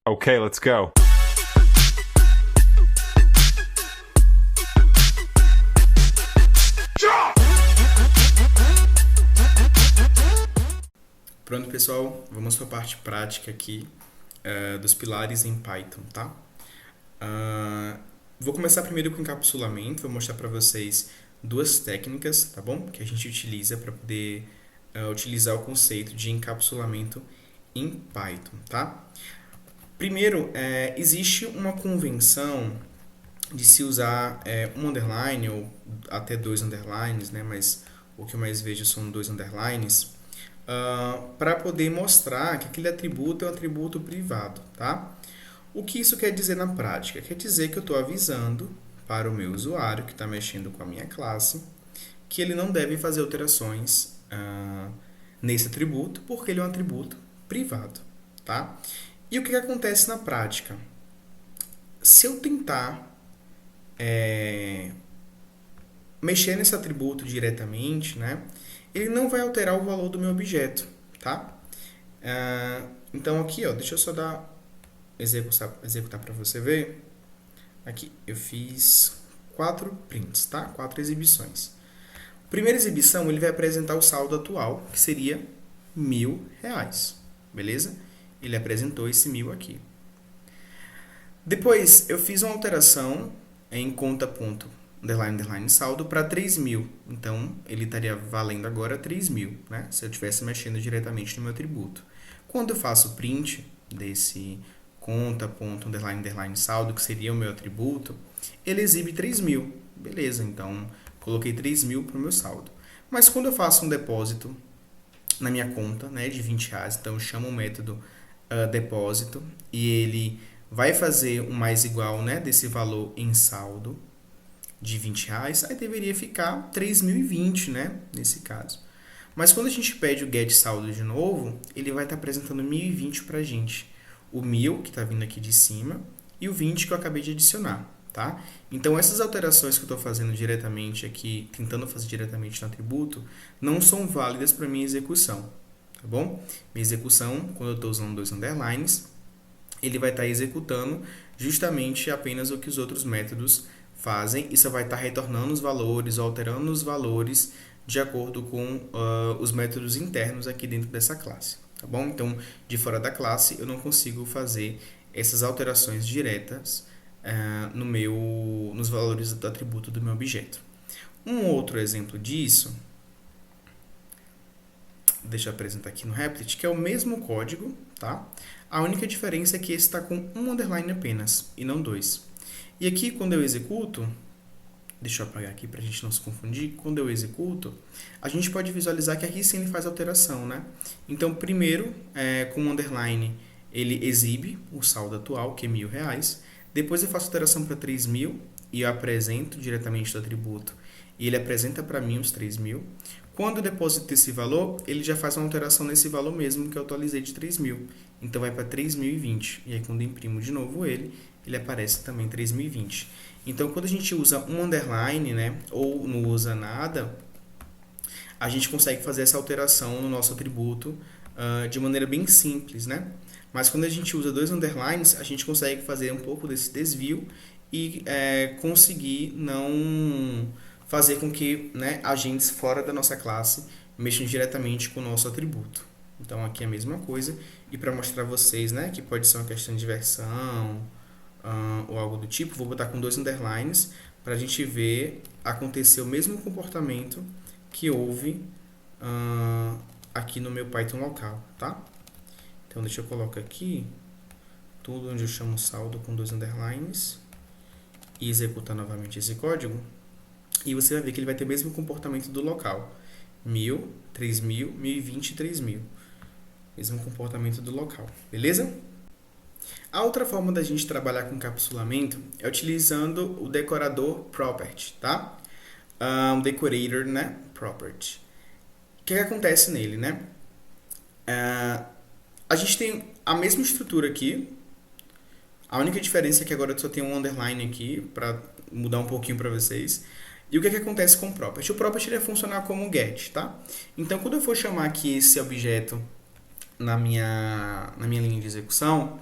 Okay, let's go. Pronto, pessoal, vamos para a parte prática aqui dos pilares em Python, tá? Vou começar primeiro com encapsulamento, vou mostrar para vocês duas técnicas, tá bom? Que a gente utiliza para poder utilizar o conceito de encapsulamento em Python, tá? Primeiro, existe uma convenção de se usar um underline ou até dois underlines, né? Mas o que eu mais vejo são dois underlines, para poder mostrar que aquele atributo é um atributo privado, tá? O que isso quer dizer na prática? Quer dizer que eu estou avisando para o meu usuário que está mexendo com a minha classe que ele não deve fazer alterações nesse atributo, porque ele é um atributo privado, tá? E o que acontece na prática? Se eu tentar mexer nesse atributo diretamente, né, ele não vai alterar o valor do meu objeto, tá? Então aqui, ó, deixa eu só executar para você ver. Aqui, eu fiz 4 prints, tá? 4 exibições. Primeira exibição, ele vai apresentar o saldo atual, que seria R$1.000, beleza? Ele apresentou esse 1.000 aqui. Depois, eu fiz uma alteração em conta.underline saldo para 3.000. Então, ele estaria valendo agora 3.000, né? Se eu estivesse mexendo diretamente no meu atributo. Quando eu faço print desse conta.underline saldo, que seria o meu atributo, ele exibe 3.000. Beleza, então coloquei 3.000 para o meu saldo. Mas quando eu faço um depósito na minha conta, né, de R$20, então eu chamo o método depósito e ele vai fazer um mais igual, né, desse valor em saldo de R$20, aí deveria ficar 3.020, né, nesse caso. Mas quando a gente pede o get saldo de novo, ele vai estar apresentando 1.020 para a gente. O 1.000, que está vindo aqui de cima, e o 20 que eu acabei de adicionar, tá? Então, essas alterações que eu estou fazendo diretamente aqui, tentando fazer diretamente no atributo, não são válidas para minha execução, tá bom? Minha execução, quando eu estou usando dois underlines, ele vai estar executando justamente apenas o que os outros métodos fazem e só vai estar retornando os valores, alterando os valores de acordo com os métodos internos aqui dentro dessa classe, tá bom? Então, de fora da classe, eu não consigo fazer essas alterações diretas nos valores do atributo do meu objeto. Um outro exemplo disso, deixa eu apresentar aqui no Replit, que é o mesmo código, tá? A única diferença é que esse está com um underline apenas, e não dois. E aqui, quando eu executo, deixa eu apagar aqui para a gente não se confundir, quando eu executo, a gente pode visualizar que aqui sim ele faz alteração, né? Então, primeiro, com o underline, ele exibe o saldo atual, que é R$1.000, depois eu faço alteração para 3.000 e eu apresento diretamente do atributo, e ele apresenta para mim os 3.000. Quando eu deposito esse valor, ele já faz uma alteração nesse valor mesmo que eu atualizei de 3.000. Então, vai para 3.020. E aí, quando eu imprimo de novo ele aparece também 3.020. Então, quando a gente usa um underline, né, ou não usa nada, a gente consegue fazer essa alteração no nosso atributo de maneira bem simples, né? Mas quando a gente usa dois underlines, a gente consegue fazer um pouco desse desvio e conseguir não fazer com que, né, agentes fora da nossa classe mexam diretamente com o nosso atributo. Então, aqui é a mesma coisa. E para mostrar a vocês, né, que pode ser uma questão de versão ou algo do tipo, vou botar com dois underlines para a gente ver acontecer o mesmo comportamento que houve aqui no meu Python local, tá? Então, deixa eu colocar aqui tudo onde eu chamo saldo com dois underlines e executar novamente esse código. E você vai ver que ele vai ter o mesmo comportamento do local. 1.000, 3.000, 1.020 e 3.000. Mesmo comportamento do local, beleza? A outra forma da gente trabalhar com encapsulamento é utilizando o decorador property, tá? Decorator, né? Property. O que acontece nele, né? A gente tem a mesma estrutura aqui. A única diferença é que agora eu só tenho um underline aqui para mudar um pouquinho para vocês. E o que acontece com o property? O property vai funcionar como um get, tá? Então, quando eu for chamar aqui esse objeto na minha linha de execução,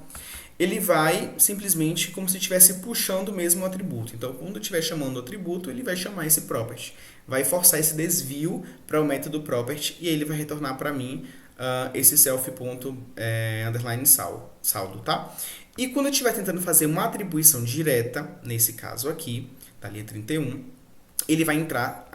ele vai simplesmente como se estivesse puxando mesmo o atributo. Então, quando eu estiver chamando o atributo, ele vai chamar esse property. Vai forçar esse desvio para o método property e aí ele vai retornar para mim esse self.underline saldo, tá? E quando eu estiver tentando fazer uma atribuição direta, nesse caso aqui, da linha 31, ele vai entrar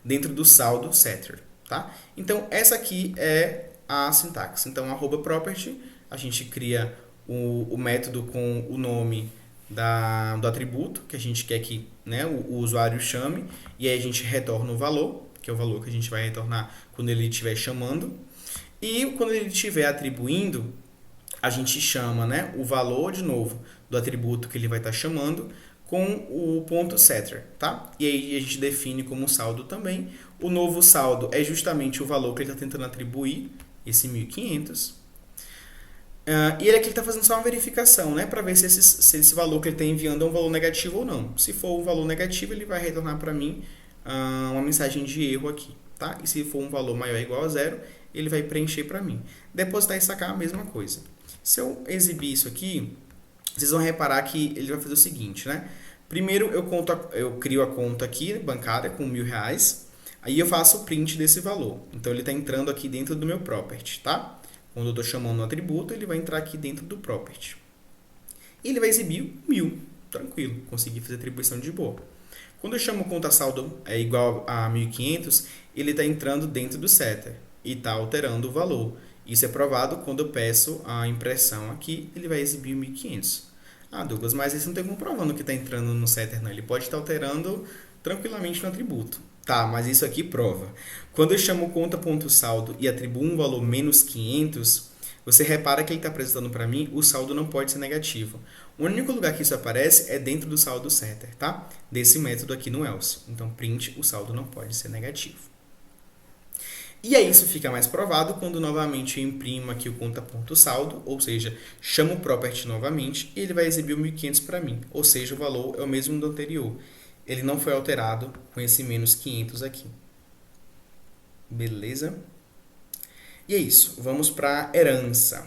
dentro do saldo setter, tá? Então, essa aqui é a sintaxe. Então, arroba property, a gente cria o método com o nome do atributo que a gente quer que, né, o usuário chame, e aí a gente retorna o valor, que é o valor que a gente vai retornar quando ele estiver chamando. E quando ele estiver atribuindo, a gente chama, né, o valor de novo do atributo que ele vai estar chamando com o ponto setter, tá? E aí a gente define como saldo também. O novo saldo é justamente o valor que ele está tentando atribuir, esse 1500. E ele aqui está fazendo só uma verificação, né, para ver se esse valor que ele está enviando é um valor negativo ou não. Se for um valor negativo, ele vai retornar para mim uma mensagem de erro aqui, tá? E se for um valor maior ou igual a 0, ele vai preencher para mim. Depositar e sacar a mesma coisa. Se eu exibir isso aqui, vocês vão reparar que ele vai fazer o seguinte, né? Primeiro eu crio a conta aqui bancária com R$1.000, aí eu faço o print desse valor. Então ele está entrando aqui dentro do meu property, tá? Quando eu estou chamando um atributo, ele vai entrar aqui dentro do property. E ele vai exibir 1.000, tranquilo, consegui fazer atribuição de boa. Quando eu chamo conta saldo é igual a 1.500, ele está entrando dentro do setter e está alterando o valor. Isso é provado quando eu peço a impressão aqui, ele vai exibir 1.500. Ah, Douglas, mas isso não tem como provando que está entrando no setter, não. Ele pode estar alterando tranquilamente no atributo. Tá, mas isso aqui prova. Quando eu chamo conta.saldo e atribuo um valor menos 500, você repara que ele está apresentando para mim o saldo não pode ser negativo. O único lugar que isso aparece é dentro do saldo setter, tá? Desse método aqui no else. Então, print, o saldo não pode ser negativo. E aí isso fica mais provado quando novamente eu imprimo aqui o conta.saldo, ou seja, chamo o property novamente e ele vai exibir o 1.500 para mim, ou seja, o valor é o mesmo do anterior. Ele não foi alterado com esse menos 500 aqui. Beleza? E é isso. Vamos para herança.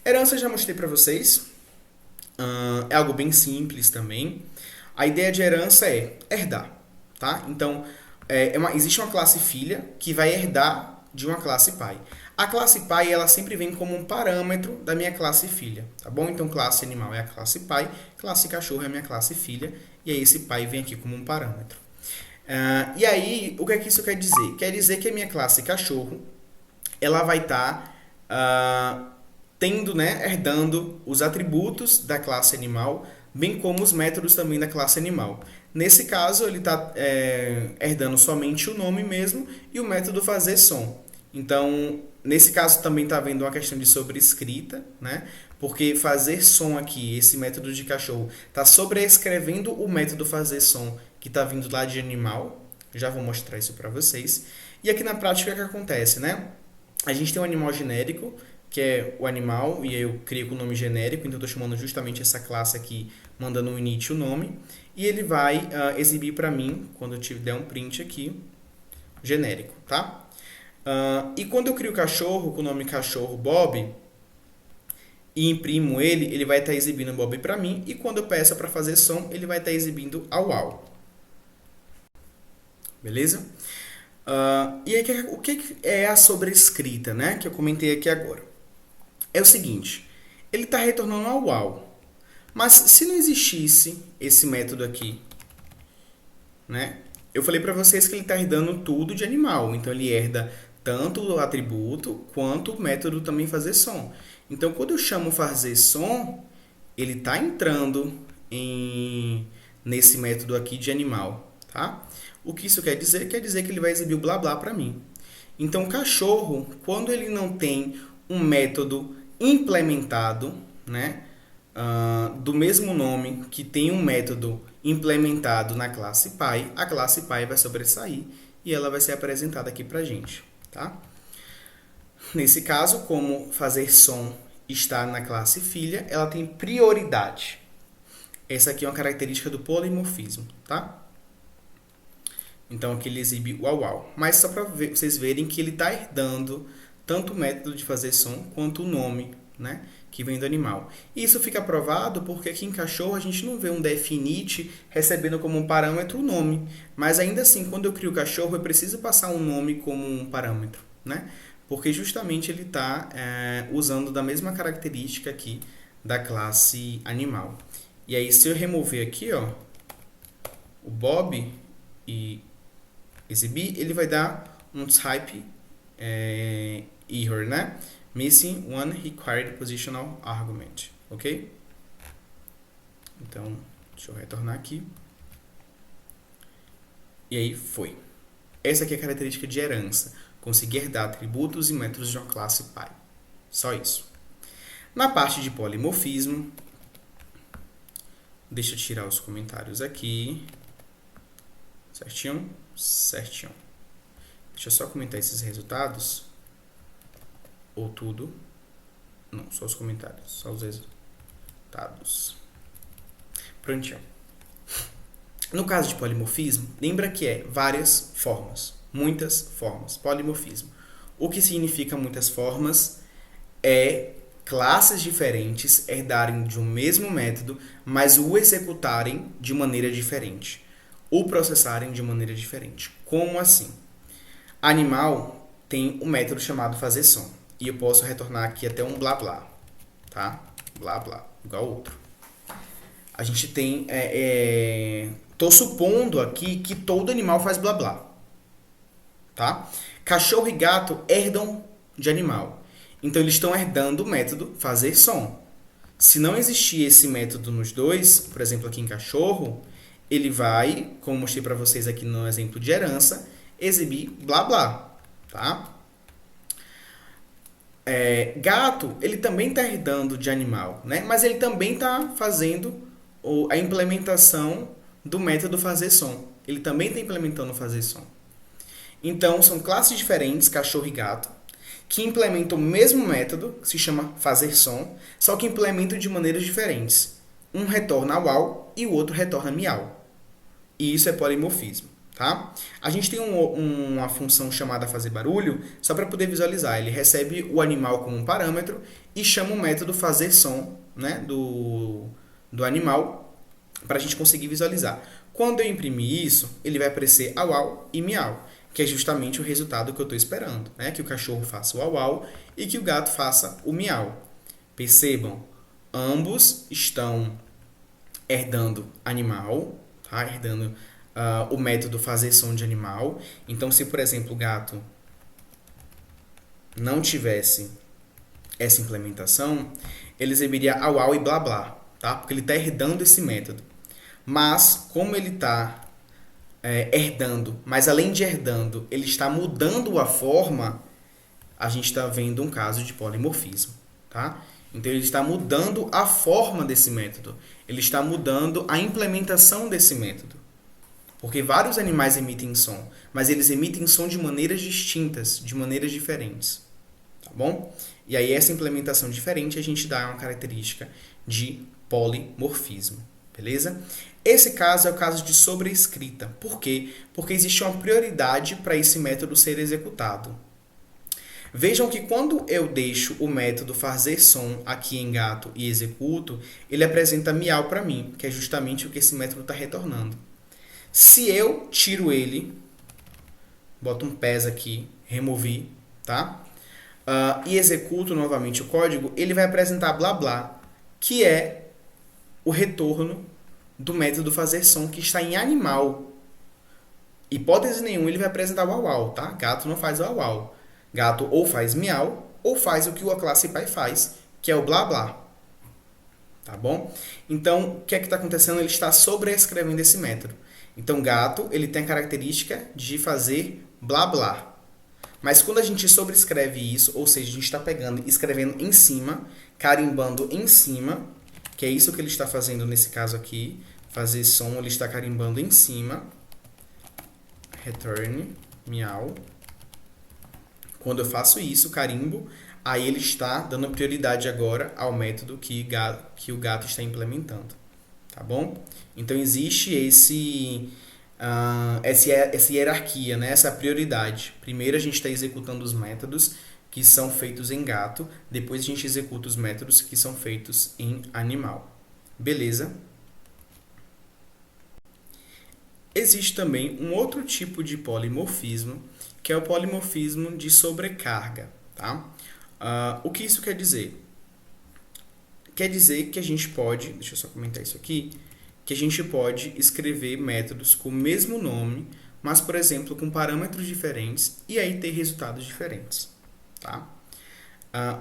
Herança eu já mostrei para vocês. É algo bem simples também. A ideia de herança é herdar, tá? Então, existe uma classe filha que vai herdar de uma classe pai. A classe pai, ela sempre vem como um parâmetro da minha classe filha, tá bom? Então, classe animal é a classe pai, classe cachorro é a minha classe filha, e aí esse pai vem aqui como um parâmetro. E aí, o que é que isso quer dizer? Quer dizer que a minha classe cachorro, ela vai estar herdando os atributos da classe animal, bem como os métodos também da classe animal. Nesse caso, ele está herdando somente o nome mesmo e o método fazer som. Então, nesse caso também está havendo uma questão de sobrescrita, né? Porque fazer som aqui, esse método de cachorro, está sobrescrevendo o método fazer som que está vindo lá de animal. Já vou mostrar isso para vocês. E aqui na prática o que acontece, né? A gente tem um animal genérico, que é o animal, e eu crio com o nome genérico, então eu estou chamando justamente essa classe aqui, mandando um init o nome, e ele vai exibir para mim, quando eu der um print aqui, genérico, tá? E quando eu crio o cachorro com o nome cachorro Bob e imprimo ele, ele vai estar exibindo Bob para mim, e quando eu peço para fazer som, ele vai estar exibindo au. Beleza? E aí, o que é a sobrescrita, né? Que eu comentei aqui agora. É o seguinte, ele está retornando au. Mas se não existisse esse método aqui, né? Eu falei para vocês que ele está herdando tudo de animal, então ele herda tanto o atributo quanto o método também fazer som. Então, quando eu chamo fazer som, ele está entrando nesse método aqui de animal, tá? O que isso quer dizer? Quer dizer que ele vai exibir o blá blá para mim. Então, cachorro, quando ele não tem um método implementado, né, do mesmo nome que tem um método implementado na classe pai, a classe pai vai sobressair e ela vai ser apresentada aqui para a gente. Tá? Nesse caso, como fazer som está na classe filha, ela tem prioridade. Essa aqui é uma característica do polimorfismo, tá? Então aqui ele exibe o au. Mas só para vocês verem que ele está herdando tanto o método de fazer som quanto o nome, né? que vem do animal. Isso fica provado porque aqui em cachorro a gente não vê um definite recebendo como um parâmetro o nome. Mas ainda assim, quando eu crio o cachorro, eu preciso passar um nome como um parâmetro, né? Porque justamente ele está usando da mesma característica aqui da classe animal. E aí, se eu remover aqui, ó, o Bob e exibir, ele vai dar um type error, né? Missing one required positional argument, ok? Então, deixa eu retornar aqui. E aí foi. Essa aqui é a característica de herança. Conseguir herdar atributos e métodos de uma classe pai. Só isso. Na parte de polimorfismo, deixa eu tirar os comentários aqui. Certinho? Certinho. Deixa eu só comentar esses resultados. Ou tudo. Não, só os comentários. Só os resultados. Prontinho. No caso de polimorfismo, lembra que é várias formas. Muitas formas. Polimorfismo. O que significa muitas formas é classes diferentes herdarem de um mesmo método, mas o executarem de maneira diferente. O processarem de maneira diferente. Como assim? Animal tem um método chamado fazer som. E eu posso retornar aqui até um blá blá. Tá? Blá blá. Igual outro. A gente tem... Tô supondo aqui que todo animal faz blá blá. Tá? Cachorro e gato herdam de animal. Então, eles estão herdando o método fazer som. Se não existir esse método nos dois, por exemplo, aqui em cachorro, ele vai, como mostrei para vocês aqui no exemplo de herança, exibir blá blá. Tá? Gato, ele também está herdando de animal, né? Mas ele também está fazendo a implementação do método fazer som. Ele também está implementando o fazer som. Então, são classes diferentes, cachorro e gato, que implementam o mesmo método, que se chama fazer som, só que implementam de maneiras diferentes. Um retorna uau e o outro retorna miau. E isso é polimorfismo. Tá? A gente tem uma função chamada fazer barulho, só para poder visualizar. Ele recebe o animal como um parâmetro e chama o método fazer som, né, do animal para a gente conseguir visualizar. Quando eu imprimir isso, ele vai aparecer uau e miau, que é justamente o resultado que eu estou esperando, né? Que o cachorro faça o uau e que o gato faça o miau. Percebam, ambos estão herdando animal, tá? Herdando o método fazer som de animal. Então, se, por exemplo, o gato não tivesse essa implementação, ele exibiria uau e blá blá, tá? Porque ele está herdando esse método. Mas, como ele está herdando, mas além de herdando, ele está mudando a forma, a gente está vendo um caso de polimorfismo, tá? Então, ele está mudando a forma desse método. Ele está mudando a implementação desse método. Porque vários animais emitem som, mas eles emitem som de maneiras distintas, de maneiras diferentes. Tá bom? E aí, essa implementação diferente, a gente dá uma característica de polimorfismo. Beleza? Esse caso é o caso de sobrescrita. Por quê? Porque existe uma prioridade para esse método ser executado. Vejam que quando eu deixo o método fazer som aqui em gato e executo, ele apresenta miau para mim, que é justamente o que esse método está retornando. Se eu tiro ele, boto um PES aqui, removi, tá? E executo novamente o código, ele vai apresentar blá blá, que é o retorno do método fazer som que está em animal. Hipótese nenhuma, ele vai apresentar uau uau, tá? Gato não faz uau uau. Gato ou faz miau, ou faz o que a classe pai faz, que é o blá blá. Tá bom? Então, o que é que está acontecendo? Ele está sobrescrevendo esse método. Então, gato, ele tem a característica de fazer blá blá. Mas quando a gente sobrescreve isso, ou seja, a gente está pegando e escrevendo em cima, carimbando em cima, que é isso que ele está fazendo nesse caso aqui, fazer som, ele está carimbando em cima, return, miau. Quando eu faço isso, carimbo, aí ele está dando prioridade agora ao método que o gato está implementando. Tá bom? Então, existe essa hierarquia, né? Essa prioridade. Primeiro, a gente está executando os métodos que são feitos em gato, depois a gente executa os métodos que são feitos em animal. Beleza? Existe também um outro tipo de polimorfismo, que é o polimorfismo de sobrecarga. Tá? O que isso quer dizer? Quer dizer que a gente pode, deixa eu só comentar isso aqui, que a gente pode escrever métodos com o mesmo nome, mas, por exemplo, com parâmetros diferentes, e aí ter resultados diferentes. Tá?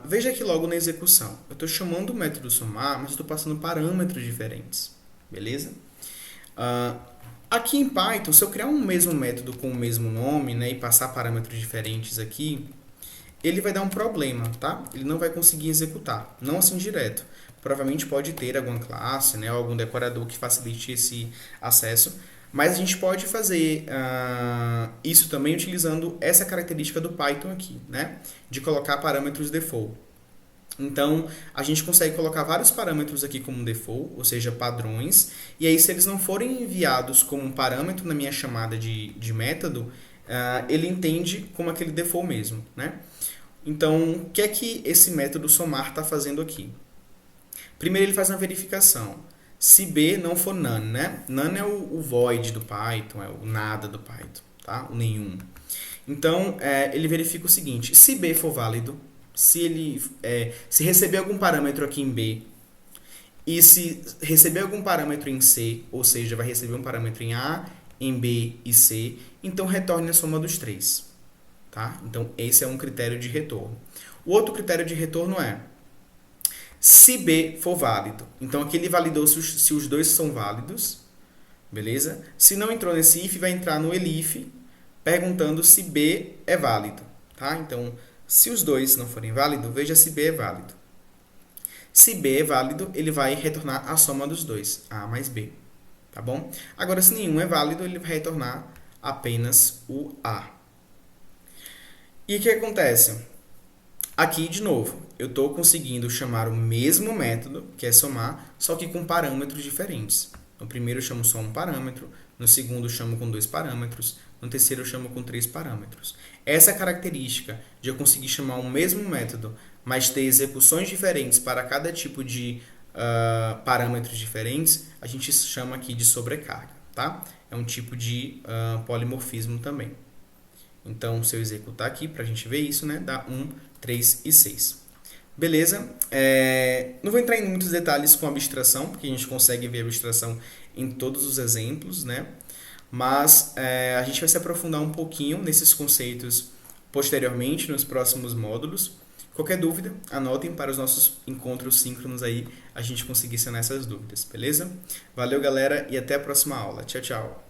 Veja aqui logo na execução. Eu estou chamando o método somar, mas estou passando parâmetros diferentes. Beleza? Aqui em Python, se eu criar um mesmo método com o mesmo nome, né, e passar parâmetros diferentes aqui, ele vai dar um problema, tá? Ele não vai conseguir executar, não assim direto. Provavelmente pode ter alguma classe, né, ou algum decorador que facilite esse acesso, mas a gente pode fazer isso também utilizando essa característica do Python aqui, né, de colocar parâmetros default. Então, a gente consegue colocar vários parâmetros aqui como default, ou seja, padrões, e aí se eles não forem enviados como um parâmetro na minha chamada de método, ele entende como aquele default mesmo, né? Então, o que é que esse método somar está fazendo aqui? Primeiro ele faz uma verificação. Se B não for none, né? None é o void do Python, é o nada do Python, tá? O nenhum. Então, ele verifica o seguinte, se B for válido, se receber algum parâmetro aqui em B, e se receber algum parâmetro em C, ou seja, vai receber um parâmetro em A, em B e C, então retorne a soma dos três. Tá? Então, esse é um critério de retorno. O outro critério de retorno é se B for válido. Então, aqui ele validou se os dois são válidos. Beleza? Se não entrou nesse if, vai entrar no elif, perguntando se B é válido. Tá? Então, se os dois não forem válidos, veja se B é válido. Se B é válido, ele vai retornar a soma dos dois, A mais B. Tá bom? Agora, se nenhum é válido, ele vai retornar apenas o A. E o que acontece? Aqui, de novo, eu estou conseguindo chamar o mesmo método, que é somar, só que com parâmetros diferentes. No primeiro eu chamo só um parâmetro, no segundo eu chamo com 2 parâmetros, no terceiro eu chamo com 3 parâmetros. Essa característica de eu conseguir chamar o mesmo método, mas ter execuções diferentes para cada tipo de parâmetros diferentes, a gente chama aqui de sobrecarga. Tá? É um tipo de polimorfismo também. Então, se eu executar aqui, para a gente ver isso, né, dá 1, 3 e 6. Beleza? Não vou entrar em muitos detalhes com abstração, porque a gente consegue ver a abstração em todos os exemplos, né? Mas a gente vai se aprofundar um pouquinho nesses conceitos posteriormente, nos próximos módulos. Qualquer dúvida, anotem para os nossos encontros síncronos aí, a gente conseguir sanar essas dúvidas, beleza? Valeu, galera, e até a próxima aula. Tchau, tchau!